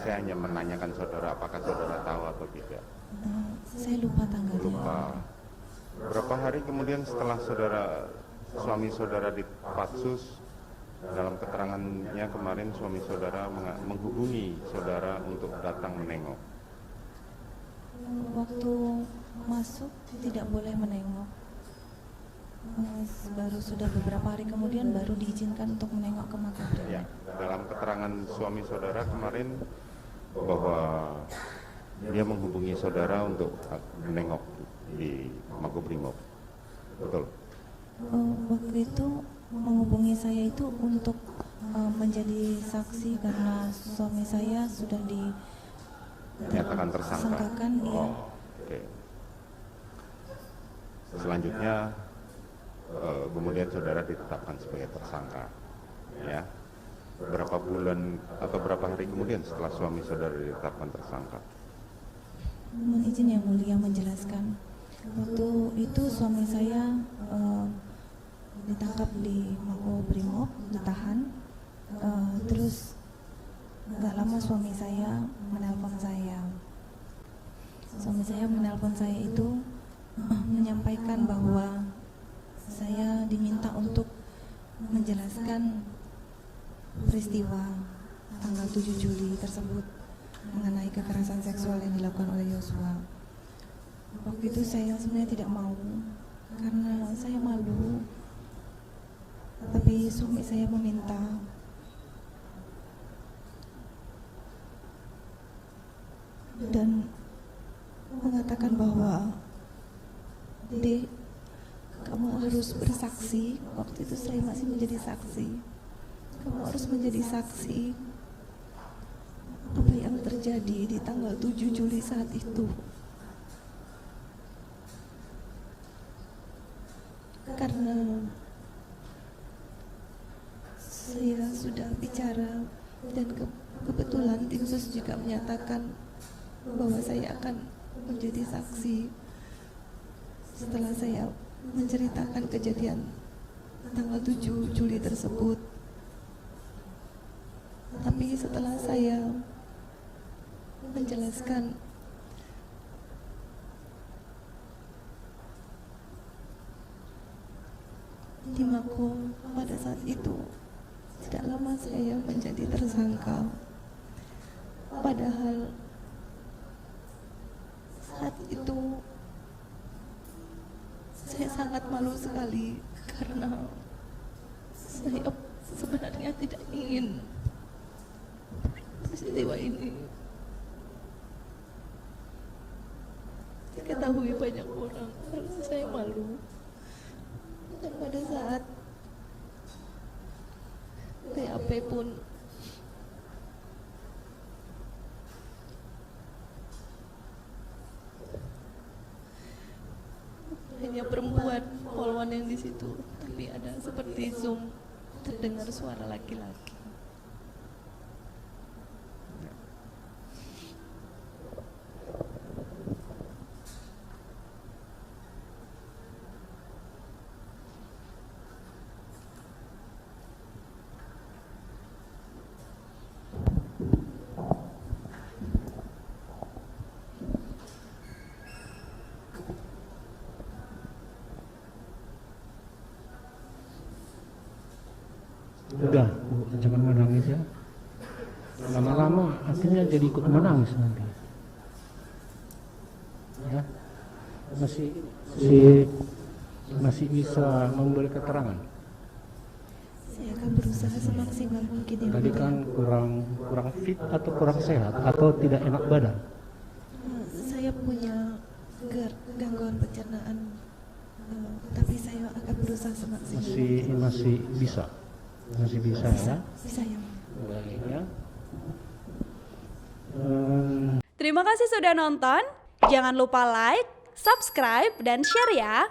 saya hanya menanyakan saudara apakah saudara tahu atau tidak. Saya lupa tanggalnya. Lupa. Berapa hari kemudian setelah suami saudara dipatsus, dalam keterangannya kemarin suami saudara menghubungi saudara untuk datang menengok. Waktu masuk tidak boleh menengok. Baru sudah beberapa hari kemudian baru diizinkan untuk menengok ke Makobrimob. Ya, dalam keterangan suami saudara kemarin bahwa dia menghubungi saudara untuk menengok di Makobrimob. Betul? Waktu itu menghubungi saya itu untuk menjadi saksi karena suami saya sudah Dinyatakan tersangka. Iya. Oke. Selanjutnya kemudian saudara ditetapkan sebagai tersangka. Ya. Berapa bulan atau berapa hari kemudian setelah suami saudara ditetapkan tersangka? Mohon izin yang mulia menjelaskan. Waktu itu suami saya ditangkap di Makobrimob, ditahan. Terus nggak lama suami saya menelpon saya. Suami saya menelpon saya itu menyampaikan bahwa saya diminta untuk menjelaskan peristiwa tanggal 7 Juli tersebut mengenai kekerasan seksual yang dilakukan oleh Yosua. Waktu itu saya sebenarnya tidak mau karena saya malu, tapi suami saya meminta. Dan mengatakan bahwa Dek, kamu harus bersaksi. Waktu itu saya masih menjadi saksi. Kamu harus menjadi saksi apa yang terjadi di tanggal 7 Juli saat itu. Karena saya sudah bicara dan kebetulan tim sus juga menyatakan bahwa saya akan menjadi saksi setelah saya menceritakan kejadian tanggal 7 Juli tersebut. Tapi setelah saya menjelaskan di Mako pada saat itu, tidak lama saya menjadi tersangka. Padahal saat itu saya sangat malu sekali karena saya sebenarnya tidak ingin peristiwa ini diketahui banyak orang karena saya malu. Dan pada saat BAP pun hanya perempuan polwan yang di situ, tapi ada seperti Zoom terdengar suara laki-laki. Udah, Bu, jangan menangis ya. Lama-lama akhirnya jadi ikut menangis nanti. Ya, masih bisa memberi keterangan. Saya akan berusaha semaksimal mungkin ya. Tadi kan kurang fit atau kurang sehat atau tidak enak badan. Saya punya gangguan pencernaan, tapi saya akan berusaha semaksimal. Masih bisa ya. Bisa ya. Baik ya. Terima kasih sudah nonton. Jangan lupa like, subscribe, dan share ya.